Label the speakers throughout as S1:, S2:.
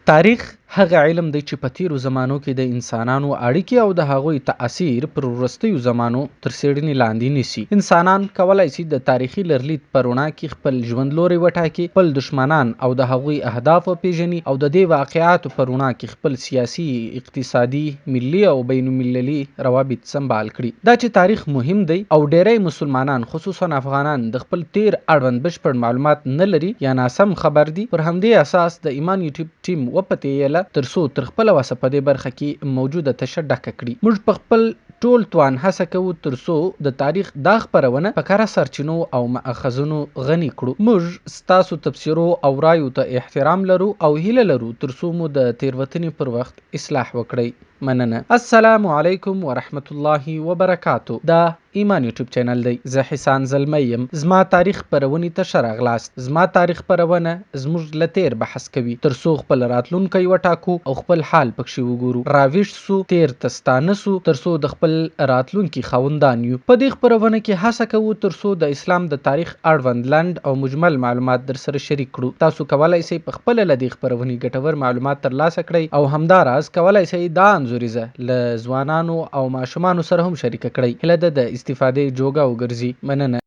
S1: تاریخ هغه علم دی چې په تیرو زمانو کې د انسانانو اړیکې او د هغوی تاثیر پر وروستیو زمانو تر څېړنې لاندې نیسي. انسانان کولای شي د تاریخي لرلید په رڼا کې خپل ژوند لوری وټاکي، خپل دشمنان او د هغوی اهداف وپېژني او د دې واقعاتو په رڼا کې خپل سیاسي، اقتصادي، ملي او بین المللي روابط سمبال کړي. دا چې تاریخ مهم دی او ډېری مسلمانان خصوصا افغانان د خپل تیر اړوند بشپړ معلومات نه لري یا ناسم خبر دي، پر همدې اساس د ایمان یوټیوب ټیم وپتېیله ترڅو تر خپل وسه په دې برخه کې موجوده تشه ډکه کړي. موږ په خپل ټول توان هڅه کوو ترڅو د تاریخ دا خپرونه په کره سرچینو او مأخذونو غني کړو. موږ ستاسو تبصرو او رایو ته احترام لرو او هیله لرو ترڅو مو د تیروتنې پر وخت اصلاح وکړئ. مننه. السلام علیکم ورحمت الله وبرکاتو. دا ایمان یوټیوب چینل دی. زه حسان زلمی یم. زما تاریخ خپرونې ته ښه راغلاست. زما تاریخ خپرونه زموږ له تیر بحث کوي ترڅو خپل راتلونکی وټاکو او خپل حال پکښې وګورو. راویښ سو، تیر ته ستانه سو ترڅو د خپل راتلونکي خاوندان یو. په دې خپرونه کې هڅه کوو ترڅو د اسلام د تاریخ اړوند لنډ او مجمل معلومات در سره شریک کړو. تاسو کولای شئ په خپله له دې خپرونې ګټور معلومات ترلاسه کړئ او همداراز کولای شئ دا انځوریزه له ځوانانو او ماشومانو سره هم شریکه کړئ. هیله ده د استفادې جوګه وګرځي. مننه.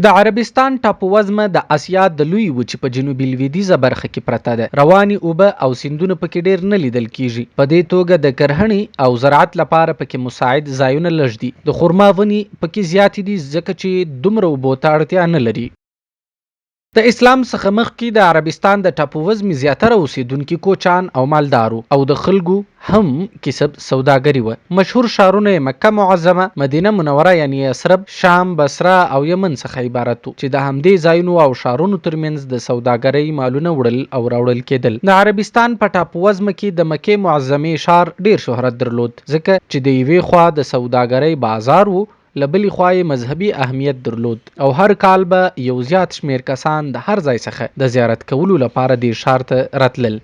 S1: د عربستان ټاپووزمه د اسیا د لوی وچې په جنوبي لویدیځه برخه کې پرته ده. روانې اوبه او سیندونه پکې ډیر نه لیدل کیږي. په دې توګه د کرهڼې او زراعت لپاره پکې مساعد ځایونه لږ دي. د خرما ونې پکې زیاتې دي ځکه چې دومره اوبو ته اړتیا نه لري. د اسلام څخه مخکې د عربستان د ټاپووزمې زیاتره اوسیدونکي کوچان او مالدارو او د خلکو هم کسب سوداګري وه. مشهور ښارونه یې مکه معظمه، مدینه منوره یعنی یثرب، شام، بصره او یمن څخه عبارت و چې د همدې ځایونو او ښارونو ترمنځ د سوداګرۍ مالونه وړل او راوړل کېدل. د عربستان په ټاپووزمه کې د مکې معظمې ښار ډیر شهرت درلود ځکه چې د یوې خوا د سوداګرۍ بازار و، له بلې خوا یې مذهبي اهمیت درلود او هر کال به یو زیات شمیر کسان د هر ځای څخه د زیارت کولو لپاره دې ښار ته راتلل.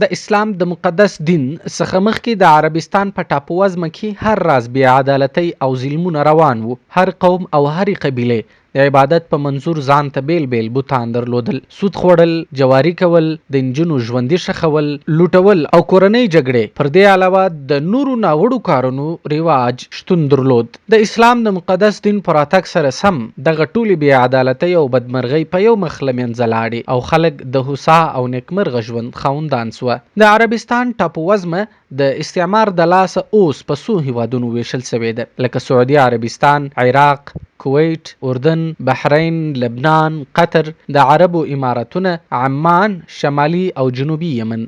S1: د اسلام د مقدس دین څخه مخکې د عربستان په ټاپووزمه کې هر راز بې عدالتۍ او ظلمونه روان وو. هر قوم او هرې قبیلې د عبادت په منظور ځان ته بیل بیل بوتان درلودل. سود خوړل، جواري کول، د نجونو ژوندي ښخول، لوټول او کورنۍ جګړې. پر دې علاوه د نورو ناوړو کارونو رواج شتون درلود. د اسلام د مقدس دین په راتګ سره سم دغه ټولې بې عدالتۍ او بدمرغۍ په یو مخ له منځه لاړې او خلک د هوسا او نیکمرغه ژوند خاوندان سوه. د عربستان ټاپووزمه د استعمار د لاسه اوس په څو هیوادونو ویشل سوې ده لکه سعودي عربستان، عراق، کویت، اردن، بحرین، لبنان، قطر، د عربو امارتونه، عمان، شمالي او جنوبي یمن.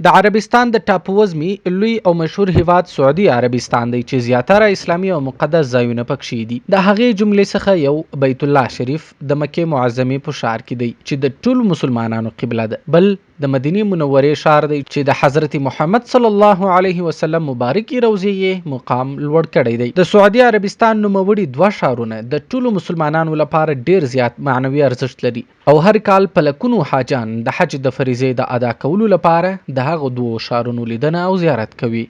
S1: د عربستان د ټاپووزمې لوی او مشهور هیواد سعودي عربستان دی چې زیاتره اسلامي او مقدس ځایونه پکښې دي. د هغې جملې څخه یو بیت الله شریف د مکې معظمې په ښار کې دی چې د ټولو مسلمانانو قبله ده. بل د مدینې منورې ښار دی چې د حضرت محمد صلی الله علیه وسلم مبارکې روضې یې مقام لوړ کړی دی. د سعودي عربستان نوموړي دوه ښارونه د ټولو مسلمانانو لپاره ډیر زیات معنوي ارزښت لري او هر کال په لکونو حاجان د حج د فریضې د ادا کولو لپاره د هغو دوو ښارونو لیدنه او زیارت کوي.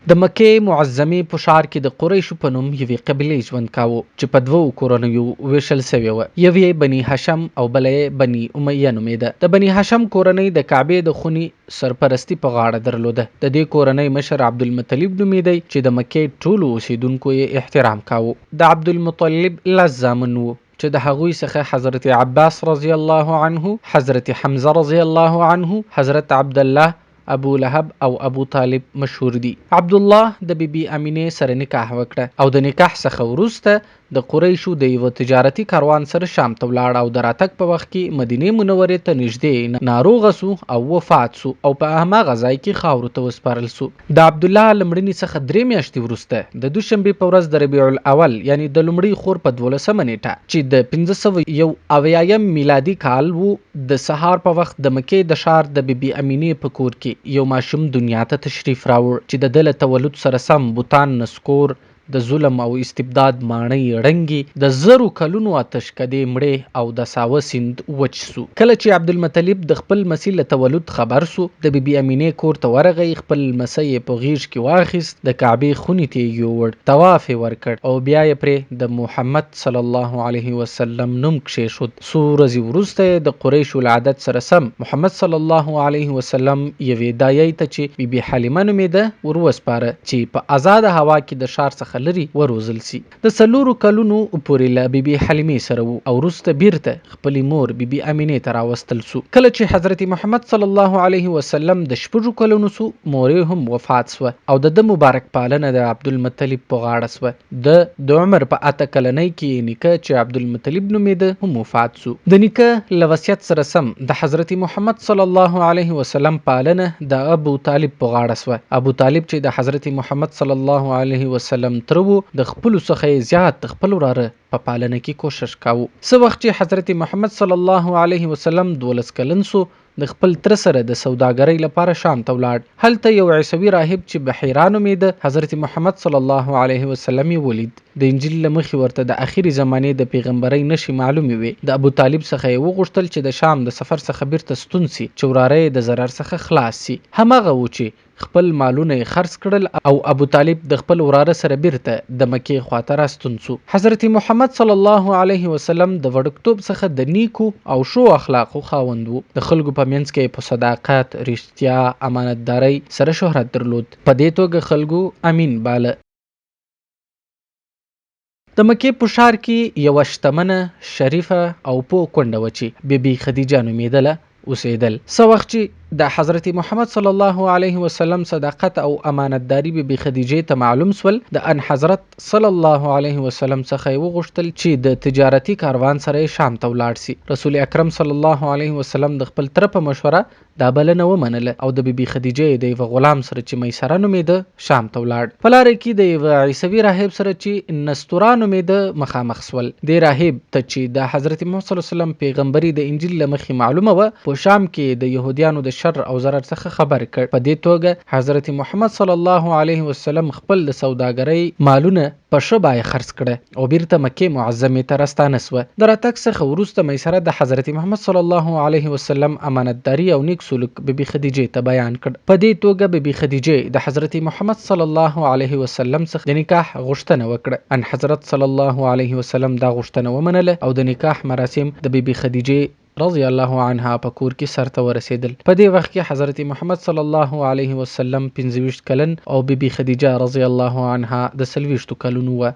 S1: د مکې معظمې په ښار کې د قریشو په نوم یوې قبیلې ژوند کاوه چې په دوو کورنیو ویشل سوې وه. یو یې بني هاشم او بله یې بني امیه نومېده. د بني هاشم کورنۍ د کعبې د خونې سرپرستی په غاړه درلوده. د دې کورنۍ مشر عبدالمطلب نومېدی چې د مکې ټولو اوسیدونکو یې احترام کاوه. د عبدالمطلب لس زامن وو چې د هغوی څخه حضرت عباس رضی الله عنه، حضرت حمزه رضی الله عنه، حضرت عبدالله، ابو لهب او ابو طالب مشهور دي. عبدالله د بیبي امینې سره نکاح وکړه او د نکاح څخه وروسته د قریشو د یوه تجارتي کاروان سره شام ته ولاړ او د راتګ په وخت کې مدینې منورې ته نږدې ناروغه سو او وفات سو او په هماغه ځای کې خاورو ته وسپارل سو. د عبدالله له مړینې څخه 3 میاشتې وروسته د دوشنبې په ورځ د ربیع الاول یعنی د لومړي خور په 12مه نیټه چې د 1571 میلادي کال وو د سهار په وخت د مکې د ښار د بیبي امینې په کور کې یو ماشوم دنیا ته تشریف راوړ چې د ده له تولد سره سم بوتان، نسکور، د ظلم او استبداد ماڼۍ ړنګې د زرو کلونو آتش کدې مړې او د ساوه سیند وچ سو. کله چې عبدالمطلب د خپل مسیح له تولد خبر سو، د بی بی امینې کور ته ورغی، خپل مسیح یې په غیږ کې واخیست، د کعبې خونې ته یې یووړ، طواف یې ورکړ او بیا یې پرې د محمد صلی الله علیه وسلم نوم کښېښود. څو ورځې وروسته یې د قریشو له عادت سره سم محمد صلی الله علیه وسلم یوې دایې ته چې بی بی حلیمه نومېده ور وسپاره چې په آزاده هوا کې د ښار څخه لرې وروزل سي. د 4 کلونو پورې له بی بی حلیمې سره و او وروسته بیرته خپلې مور بی بی امینې ته راوستل سو. کله چې حضرت محمد صلی الله علیه وسلم د 6 کلونو سو، مور یې هم وفات سوه او د مبارک پالنه د عبدالمطلب په غاړه سوه. د عمر په 8 کلنۍ کې نیکه چې عبدالمطلب نومېده هم وفات سو. د نیکه له وصیت سره سم د حضرت محمد صلی الله علیه وسلم پالنه د ابو طالب په غاړه سوه. ابو طالب چې د حضرت محمد صلی الله علیه وسلم تر وو، د خپلو څخه زیات د خپل وراره په پالنه کې کوشش کاوه. څه وخت چې حضرت محمد صلی الله علیه وسلم 12 کلن سو، د خپل تر سره د سوداګرۍ لپاره شام ته ولاړ. هلته یو عیسوي راهب چې بحیرا نومېده، حضرت محمد صلی الله علیه وسلم یې ولید. د انجیل له مخې ورته د اخري زمانې د پیغمبرۍ نښې معلومې وې. د ابو طالب څخه یې وغوښتل چې د شام د سفر څخه بیرته ستون سي، چې وراره یې د ضرر څخه خلاص سي. همغه و چې خپل مالونه یې خرڅ کړل او ابو طالب د خپل وراره سره بیرته د مکې خواته راستون سو. حضرت محمد صلی الله علیه وسلم د وړکتوب څخه د نیکو او ښو اخلاقو خاوند و. د خلکو په منځ کې په صداقت، رښتیا، امانتدارۍ سره شهرت درلود. په دې توګه خلکو امین باله. د مکې په ښار کې یوه شتمنه، شریفه او پوه کونډه وه چې بی بی خدیجه نومېدله اوسېدل. څه وخت چې د حضرت محمد صلی الله علیه وسلم صداقت او امانتداري بی بی خدیجې ته معلوم سول، د ان حضرت صلی الله علیه وسلم څخه یې وغوښتل چې د تجارتي کاروان سره یې شام ته ولاړ سي. رسول اکرم صلی الله علیه وسلم د خپل تره په مشوره دا بلنه ومنله او د بی بی خدیجې د یوه غلام سره چې میسره نومېده شام ته ولاړ. په لاره کې د یوه عیسوي راهب سره چې نستوره نومېده مخامخ سول. دې راهب ته چې د حضرت محمد صلی الله علیه وسلم پیغمبري د انجیل له مخې معلومه وه، په شام کې د یهودیانو د شر او ضرر څخه خبر کړ. په دې توګه حضرت محمد صلی الله علیه وسلم خپل د سوداګرۍ مالونه په ښه بیه خرڅ کړه او بیرته مکې معظمې ته راستانه سوه. د راتګ څخه وروسته میسره د حضرت محمد صلی الله علیه وسلم امانتداري او نیک سلوک بی بی خدیجې ته بیان کړ. په دې توګه بی بی خدیجې د حضرت محمد صلی الله علیه وسلم څخه د نکاح غوښتنه وکړه. ان حضرت صلی الله علیه وسلم دا غوښتنه ومنله او د نکاح مراسم د بی بی خدیجې رضی الله عنها په کور کې سرته ورسېدل. په دې وخت کې حضرت محمد صلی الله علیه وسلم 25 کلن او بی بی خدیجه رضی الله عنها د 40 کلونو وه.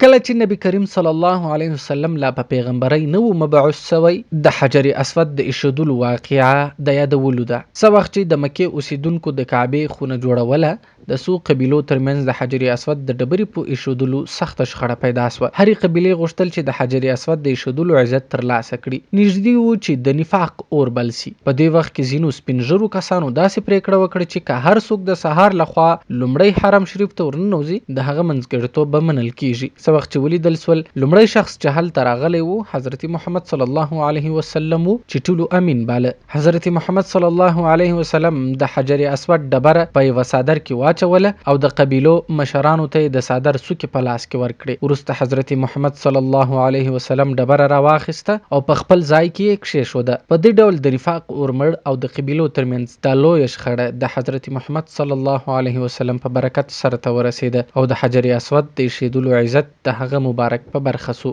S1: کله چې نبی کریم صلی الله علیه وسلم لا په پیغمبرۍ نه و مبعوث سوی، د حجر اسود د ایښودلو واقعه د یادولو ده. څه وخت چې د مکې اوسیدونکو د کعبې خونه جوړوله، د څو قبیلو ترمنځ د حجر اسود د ډبرې په ایښودلو سخته شخړه پیدا سوه. هرې قبیلې غوښتل چې د حجر اسود د ایښودلو عزت ترلاسه کړي. نږدې و چې د نفاق اور بل سي. په دې وخت کې ځینو سپین ږیرو کسانو داسې پرېکړه وکړه چې که هر څوک د سهار لخوا لومړی حرم شریف ته ورننوځي، د هغه منځګړیتوب به منل کیږي. څه وخت چې ولیدل سول لومړی شخص چې هلته راغلی و حضرت محمد صلی الله علیه وسلم و چې ټولو امین باله. حضرت محمد صلی الله علیه وسلم د حجر اسود ډبره په یوه څادر کې واچوله او د قبیلو مشرانو ته د څادر څوکې په لاس کې ورکړې. وروسته حضرت محمد صلی الله علیه وسلم ډبره راواخیسته او په خپل ځای کې یې کښېښوده. په دې ډول د نفاق اور مړ او د قبیلو ترمنځ دا لویه شخړه د حضرت محمد صلی الله علیه وسلم په برکت سره ته ورسېده او د حجر اسود د ایښودلو عزت د هغه مبارک په برخه سو.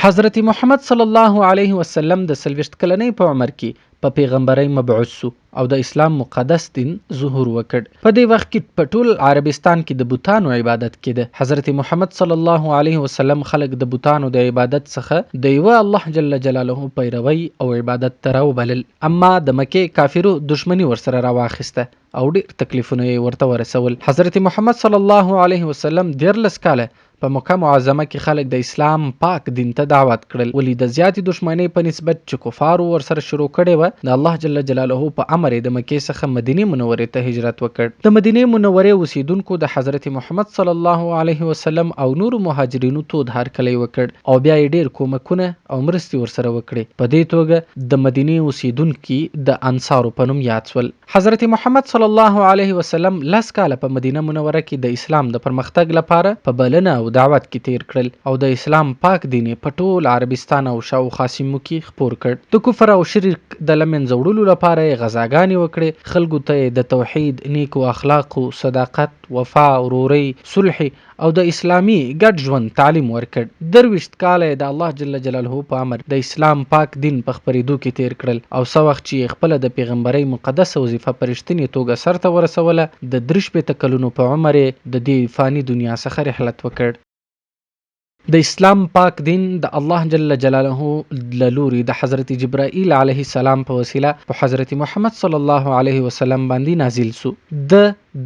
S1: حضرت محمد صلی الله علیه وسلم د 40 کلنۍ په عمر کې په پیغمبرۍ مبعوث سو او د اسلام مقدس دین ظهور وکړ. په دې وخت کې په ټول عربستان کې د بوتانو عبادت کېده. حضرت محمد صلی الله علیه وسلم خلق د بوتانو د عبادت څخه د یوه الله جل جلاله پیروي او عبادت ته راوبلل. اما د مکې کافرو دشمني ورسره راواخیسته او ډېر تکلیفونه یې ورته ورسول. حضرت محمد صلی الله علیه وسلم 14 کاله په مکه معظمه کې خلک د اسلام پاک دین ته دعوت کړل، ولې د زیاتې دښمنۍ په نسبت چې کفارو ورسره شروع کړې وه، د الله جل جلاله په امر د مکې څخه مدینې منورې ته هجرت وکړ. د مدینې منورې اوسیدونکو د حضرت محمد صلی الله علیه وسلم او نورو مهاجرینو تود هرکلی وکړ او بیا یې ډیر کومکونه او مرستې ورسره وکړې. په دې توګه د مدینې اوسیدونکي د انصارو په نوم یاد شول. حضرت محمد صلی الله علیه وسلم 10 کاله په مدینه منوره کې د اسلام د پرمختګ لپاره په بلنه او دعوت کې تیر کړل او د اسلام پاک دین په ټول عربستان او شاوخوا سیمو کې خپور کړ. د کفر او شرک د له منځه وړلو لپاره یې غزاګانې وکړې، خلکو ته د توحید، نیکو اخلاقو، صداقت، وفا، ورورۍ، صلح او د اسلامي ګډ ژوند تعلیم ورکړ. 23 کاله د الله جل جلاله په امر د اسلام پاک دین په خپرېدو کې تیر کړل او څه وخت چې خپل د پیغمبرۍ مقدس وظیفه په رښتینې توګه سرته ورسوله، د 43 کلونو په عمر د دې فانی دنیا څخه رحلت وکړ. د اسلام پاک دین د الله جل جلاله له لوري د حضرت جبرائیل علیه السلام په وسیله په حضرت محمد صلی الله علیه وسلم باندې نازل سو.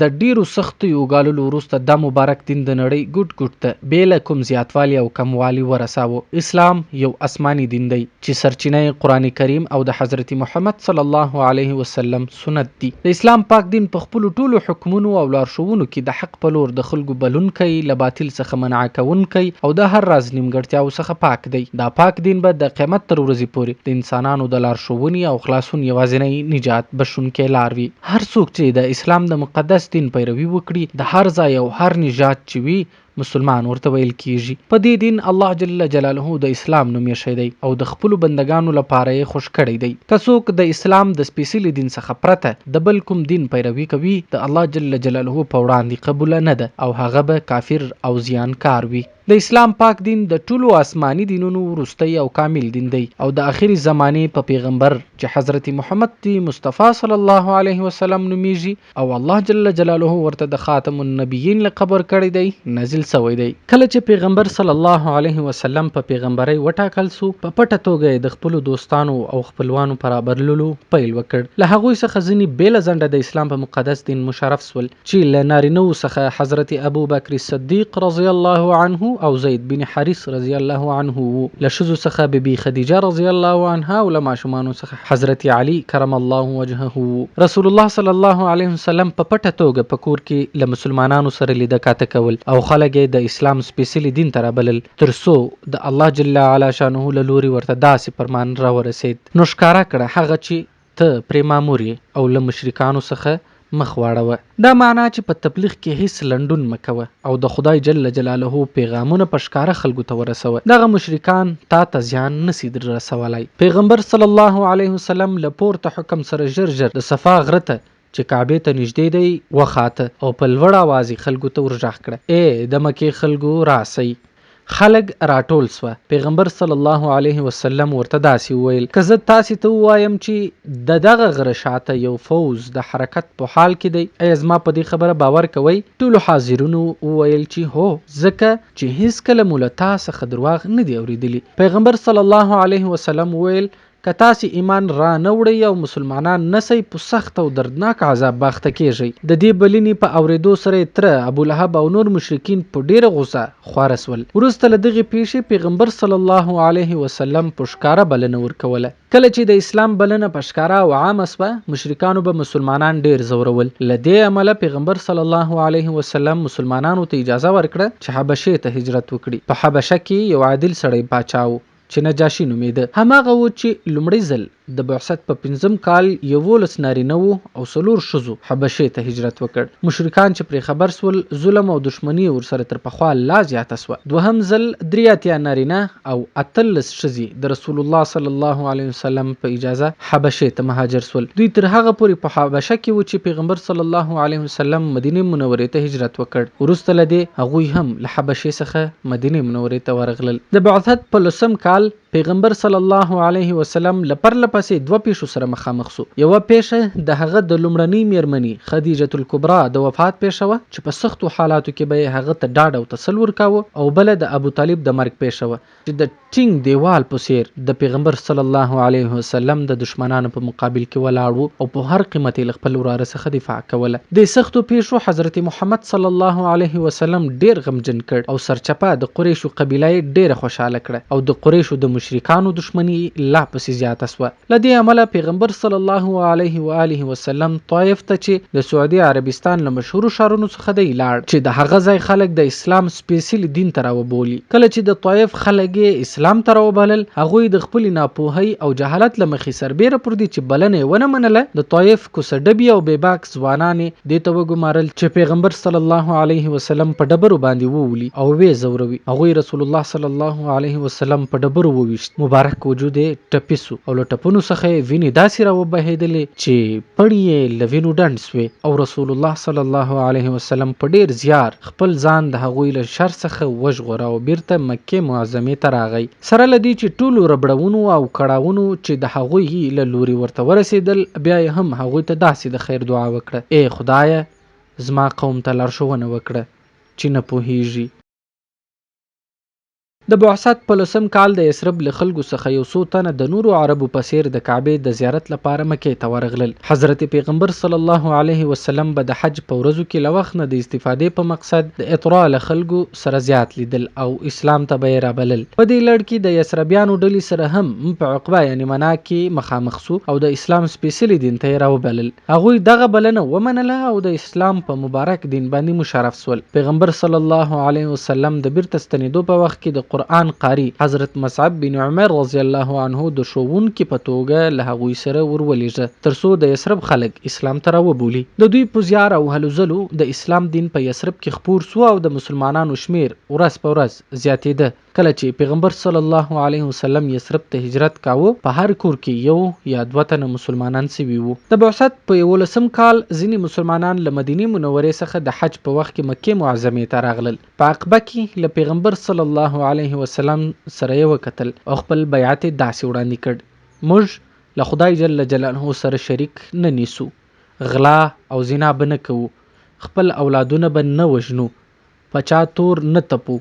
S1: د ډیرو سختو یوګالو وروسته دا مبارک دین د نړۍ ګډ ګډ ته بیله کوم زیاتوالی او کموالی ورساوه. اسلام یو آسمانی دین دی چې سرچینه قرآن کریم او د حضرت محمد صلی الله علیه وسلم سنت دی. د اسلام پاک دین په خپل ټولو حکمونو او لارښوونو کې د حق په لور د خلکو بلونکی، له باطل څخه منع کوونکی او د هر راز نیمګړتیاو څخه پاک دی. دا پاک دین به د قیامت تر ورځې پورې د انسانانو د لارښوونې او خلاصون یوازینی نجات بښونکی لار وي. هر څوک چې د اسلام د مقدس دین پیروي وکړي، د هر ځای او هر نجات چې وي مسلمان ورته ویل کیږي. په دې دین الله جل جلاله د اسلام نوم یې دی او د خپل بندگانو لپاره یې خوش کړی دی. که څوک د اسلام د سپیشلی دین څخه پرته د بل کوم دین پیروي کوي، د الله جل جلاله په وړاندې قبول نه ده او هغه به کافر او زیانکار وي. د اسلام پاک دین د ټولو آسمانی دینونو وروستی او کامل دین دی او د اخري زمانه په پیغمبر چې حضرت محمد دی مصطفی صلی الله علیه وسلم نومیږي او الله جل جلاله ورته د خاتم النبیین لقب ورکړی دی نازل شوی دی. کله چې پیغمبر صلی الله علیه وسلم په پیغمبرۍ وټاکل سو، په پټه توګه د خپل دوستانو او خپلوانو برابرلو پیل وکړ. له هغوی څخه ځینې بیل زنده د اسلام په مقدس دین مشرف سول چې له نارینو څخه حضرت ابو بکر صدیق رضی الله عنه او زید بن حارث رضی الله عنه، له ښځو څخه بیبي خدیجه رضی الله عنها او له ماشومانو څخه حضرت علی کرم الله وجهه. رسول الله صلی الله علیه وسلم په پټه توګه په کور کې له مسلمانانو سره لیده کاته کول او خلک د اسلام سپیشلی دین ته رابلل، تر څو د الله جل علا شانه له لوري ورته داسې فرمان را ورسید. نو ښکاره کړه هغه چې ته پرې مامور یې او له مشرکانو څخه مخ واړوه. دا معنا چې په تبلیغ کې هیڅ لنډون مکوه او د خدای جل جلاله پیغامونه په ښکاره خلکو ته ورسوه. دغه مشرکان تا ته زیان نسی در رسولای. پیغمبر صلی الله علیه وسلم له پورته حکم سره ژر ژر د صفا غره ته چې کعبې ته نږدې دی وخاته او په لوړ آواز خلکو ته ورغږ کړه، ای د مکې خلکو راسئ. خلک راټول سوه. پیغمبر صلی الله علیه وسلم ورته داسې وویل، که زه تاسې ته ووایم چې د دغه غره شاته یو فوز د حرکت په حال کې دی، ایا زما په دې خبره باور کوئ؟ ټولو حاضرینو وویل چې هو، ځکه چې هیڅکله مو له تا څخه درواغ نه دی اورېدلي. پیغمبر صلی الله علیه وسلم وویل، که تاسې ایمان را نه وړئ او مسلمانان نسئ، په سخت او دردناک عذاب باخته کیږئ. د دې بلنې په اورېدو سره یې تره ابولهب او نور مشرکین په ډیره غوسه خواره سول. وروسته له دغې پیښې پیغمبر صلی الله علیه وسلم په ښکاره بلنه ورکوله. کله چې د اسلام بلنه په ښکاره او عامه سوه، مشرکانو به مسلمانان ډیر زورول. له دې امله پیغمبر صلی الله علیه وسلم مسلمانانو ته اجازه ورکړه چې حبشې ته هجرت وکړي. په حبشه کې یو عادل سړی پاچا و چې نجاشي نومېده. هماغه و چې لومړی ځل د بعثت په 5م کال 11 نارینه وو او 4 ښځو حبشې ته هجرت وکړ. مشرکان چې پرې خبر سول، ظلم او دښمني ورسره تر پخوا لا زیاته سوه. دوهم ځل 83 نارینه او 18 ښځې د رسول الله صلی الله علیه وسلم په اجازه حبشې ته مهاجر سول. دوی تر هغه پورې په حبشه کې و چې پیغمبر صلی الله علیه وسلم مدینې منورې ته هجرت وکړ. وروسته له دې هغوی هم له حبشې څخه مدینې منورې ته ورغلل. د بعثت په 10م کال پیغمبر صلی الله علیه وسلم لپرله پسې دوه پیښو سره مخامخ سو. یوه پیښه د هغه د لومړنۍ میرمنې خدیجه الکبرا د وفات پیښه وه چې په سختو حالاتو کې به یې هغه ته ډاډ او تسل ورکاوه، او بله د ابو طالب د مرګ پیښه وه چې د ټینګ دیوال په څیر د پیغمبر صلی الله علیه وسلم د دشمنانو په مقابل کې ولاړ و او په هر قیمت یې له خپل وراره څخه دفاع کوله. د سختو پیښو حضرت محمد صلی الله علیه وسلم ډیر غمجن کړ او سرچپه د قریشو قبیله یې ډیره خوشحاله کړه او د قریشو د مشرکانو دشمنی لا پسې زیاته سوه. له دې امله پیغمبر صلی الله علیه و آله وسلم طائف ته چې د سعودي عربستان له مشهورو ښارونو څخه دی لاړ چې د هغه ځای خلک د اسلام سپیڅلي دین ته راوبولي. کله چې د طائف خلک یې اسلام ته راوبلل، هغوی د خپلې ناپوهۍ او جهالت له مخې سربیره پر دې چې بلنه یې ونه منله، د طائف کوڅه ډبي او بېباک ځوانان یې دې ته وګمارل چې پیغمبر صلی الله علیه وسلم په ډبرو باندې وولي او ویې ځوروي. هغوی رسول الله صلی الله علیه وسلم په ډبرو وویشت، مبارک وجود یې ټپي سو او له ټپونو څخه یې وینې داسې راوبهېدلې چې پړي یې له وینو ډنډ سوې، او رسول الله صلی الله علیه وسلم په ډیر زیار خپل ځان د هغوی له شر څخه وژغوره او بیرته مکې معظمې ته راغی. سره له دې چې ټولو ربړونو او کړاوونو چې د هغوی له لوري ورته ورسېدل، بیا یې هم هغوی ته داسې د خیر دعا وکړه: ای خدایه زما قوم ته لارښوونه وکړه چې نه پوهیږي. د بعثت په 10م کال د یثرب له خلکو څخه یو څو تنه د نورو عربو په څیر د کعبې د زیارت لپاره مکې ته ورغلل. حضرت پیغمبر صلی الله علیه وسلم به د حج په ورځو کې له وخت نه د استفادې په مقصد د اطراء له خلکو سره زیات لیدل او اسلام ته به یې رابلل. په دې لړ کې د یثربیانو ډلې سره هم په عقبه یعنی منا کې مخامخ سو او د اسلام سپیڅلي دین ته یې راوبلل. هغوی دغه بلنه ومنله او د اسلام په مبارک دین باندې مشرف سول. پیغمبر صلی الله علیه وسلم د بیرته ستنېدو په وخت کې د قرآن قاری حضرت مصعب بن عمر رضی الله عنه د ښوونکي په توګه له هغوی سره ورولېږه ترڅو د یثرب خلک اسلام ته راوبولي. د دوی په زیار او هلو ځلو د اسلام دین په یثرب کې خپور سو او د مسلمانانو شمیر ورځ په ورځ زیاتېده. کله چې پیغمبر صلی الله علیه وسلم یثرب ته هجرت کاوه، په هر کور کې یو یا دوه تنه مسلمانان سوي وو. د بعثت په 11م کال ځینې مسلمانان له مدینې منورې څخه د حج په وخت کې مکې معظمې ته راغلل. په عقبه کې له پیغمبر صلی الله علیه وسلم سره یې وکتل او خپل بیعت یې داسې وړاندې کړ: موږ له خدای جل جلاله سره شریک نه نیسو، غلا او زنا به نه کوو، خپل اولادونه به نه وژنو، په چا تور نه تپو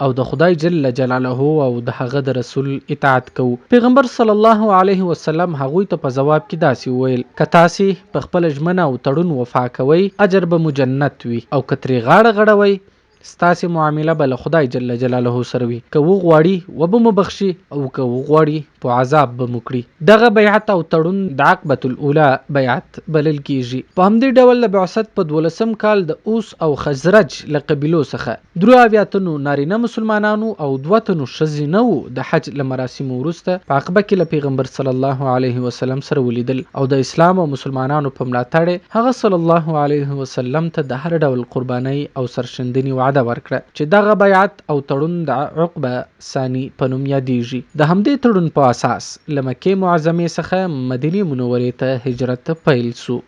S1: او د خدای جل جلاله او د هغه د رسول اطاعت کوو. پیغمبر صلی الله علیه وسلم هغوی ته په جواب کې داسې وویل: که تاسې په خپل ژمنه او تړون وفا کوئ، اجر به مو جنت وي، او که ترې غاړه غړوئ ستاسې معامله به له خدای جل جلاله سره وي. که وغواړي وبه مو بخشي او که وغواړي په عذاب به مو کړي. دغه بیعت او تړون د عقبة الاولی بیعت بلل کیږي. په همدې ډول د بعثت په 12م کال د اوس او خزرج له قبیلو څخه 83 تنو نارینه مسلمانانو او 2 تنو ښځینه وو د حج له مراسمو وروسته په عقبه کې له پیغمبر صلی الله علیه وسلم سره ولیدل او د اسلام او مسلمانانو په ملاتړ هغه صلی الله علیه وسلم ته د هر ډول قربانۍ او سرښندنې وعده ورکړه چې دغه بیعت او تړون د عقبه ثانی په نوم یادیږي. د همدې تړون په اساس له مکې معظمې څخه مدینې منورې ته هجرت پیل سو.